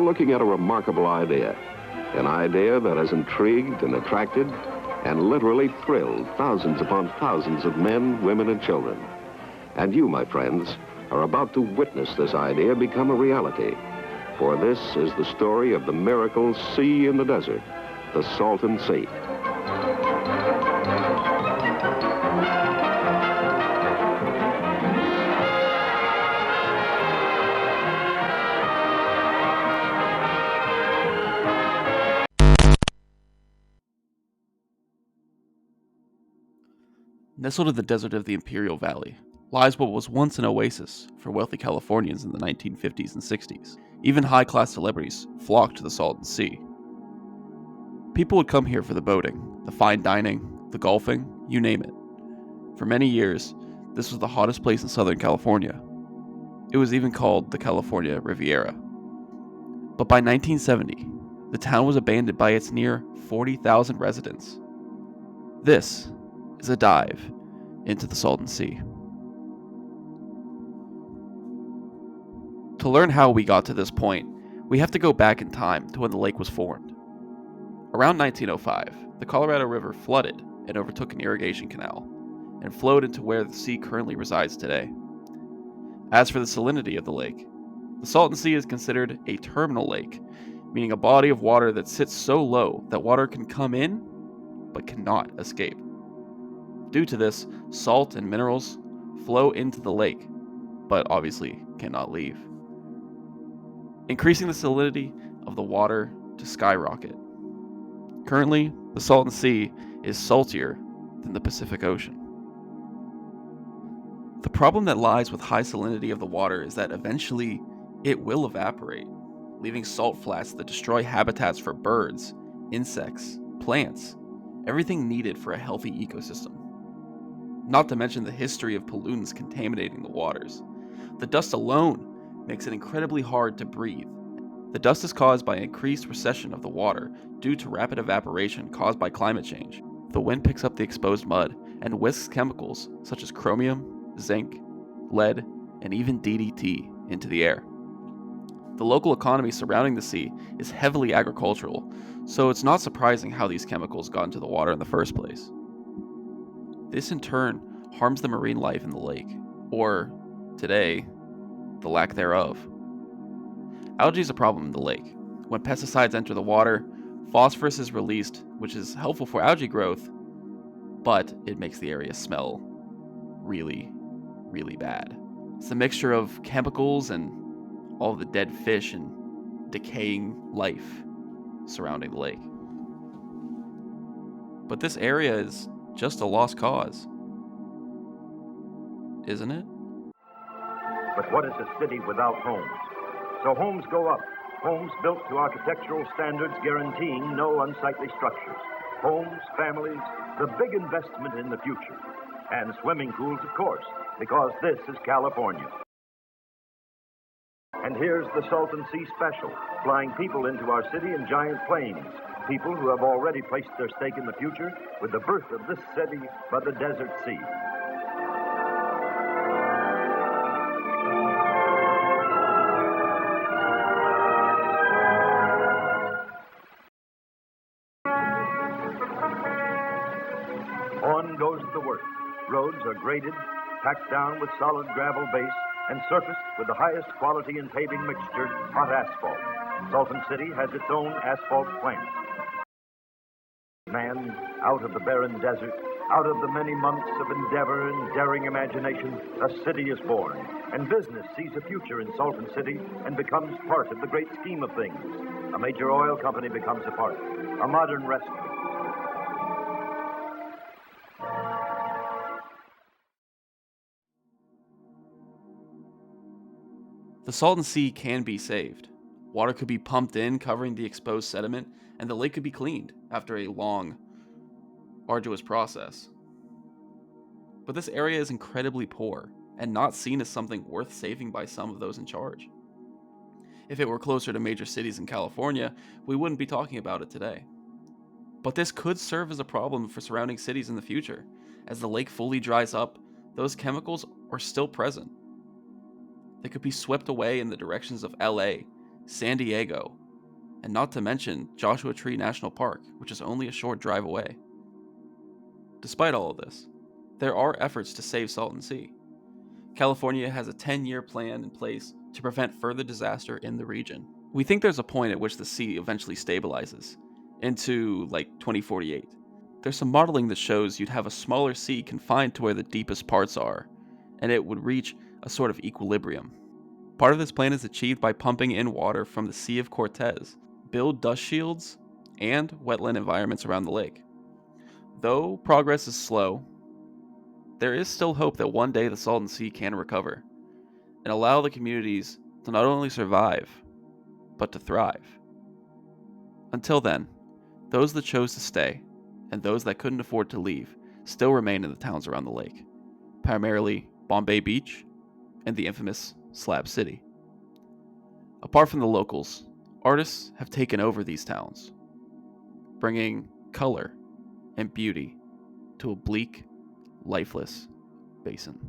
looking at a remarkable idea. An idea that has intrigued and attracted and literally thrilled thousands upon thousands of men, women, and children. And you, my friends, are about to witness this idea become a reality. For this is the story of the miracle sea in the desert, the Salton Sea. Nestled in the desert of the Imperial Valley lies what was once an oasis for wealthy Californians in the 1950s and 60s. Even high-class celebrities flocked to the Salton Sea. People would come here for the boating, the fine dining, the golfing, you name it. For many years, this was the hottest place in Southern California. It was even called the California Riviera. But by 1970, the town was abandoned by its near 40,000 residents. This is a dive into the Salton Sea. To learn how we got to this point, we have to go back in time to when the lake was formed. Around 1905, the Colorado River flooded and overtook an irrigation canal and flowed into where the sea currently resides today. As for the salinity of the lake, the Salton Sea is considered a terminal lake, meaning a body of water that sits so low that water can come in but cannot escape. Due to this, salt and minerals flow into the lake, but obviously cannot leave, increasing the salinity of the water to skyrocket. Currently, the Salton Sea is saltier than the Pacific Ocean. The problem that lies with high salinity of the water is that eventually it will evaporate, leaving salt flats that destroy habitats for birds, insects, plants, everything needed for a healthy ecosystem. Not to mention the history of pollutants contaminating the waters. The dust alone makes it incredibly hard to breathe. The dust is caused by increased recession of the water due to rapid evaporation caused by climate change. The wind picks up the exposed mud and whisks chemicals such as chromium, zinc, lead, and even DDT into the air. The local economy surrounding the sea is heavily agricultural, so it's not surprising how these chemicals got into the water in the first place. This in turn harms the marine life in the lake, or, today, the lack thereof. Algae is a problem in the lake. When pesticides enter the water, phosphorus is released, which is helpful for algae growth, but it makes the area smell really, really bad. It's a mixture of chemicals and all the dead fish and decaying life surrounding the lake. But this area is just a lost cause, isn't it? But what is a city without homes? So homes go up. Homes built to architectural standards guaranteeing no unsightly structures. Homes, families, the big investment in the future. And swimming pools, of course, because this is California. And here's the Salton Sea Special, flying people into our city in giant planes. People who have already placed their stake in the future with the birth of this city by the desert sea. On goes the work. Roads are graded, packed down with solid gravel base, and surfaced with the highest quality in paving mixture, hot asphalt. Salton City has its own asphalt plant. Man, out of the barren desert, out of the many months of endeavor and daring imagination, a city is born. And business sees a future in Salton City and becomes part of the great scheme of things. A major oil company becomes a part. A modern restaurant. The Salton Sea can be saved. Water could be pumped in, covering the exposed sediment, and the lake could be cleaned after a long, arduous process. But this area is incredibly poor, and not seen as something worth saving by some of those in charge. If it were closer to major cities in California, we wouldn't be talking about it today. But this could serve as a problem for surrounding cities in the future. As the lake fully dries up, those chemicals are still present. They could be swept away in the directions of LA, San Diego, and not to mention Joshua Tree National Park, which is only a short drive away. Despite all of this, there are efforts to save Salton Sea. California has a 10-year plan in place to prevent further disaster in the region. We think there's a point at which the sea eventually stabilizes, into like 2048. There's some modeling that shows you'd have a smaller sea confined to where the deepest parts are, and it would reach a sort of equilibrium. Part of this plan is achieved by pumping in water from the Sea of Cortez, build dust shields, and wetland environments around the lake. Though progress is slow, there is still hope that one day the Salton Sea can recover and allow the communities to not only survive, but to thrive. Until then, those that chose to stay and those that couldn't afford to leave still remain in the towns around the lake, primarily Bombay Beach and the infamous Slab City. Apart from the locals, artists have taken over these towns, bringing color and beauty to a bleak, lifeless basin.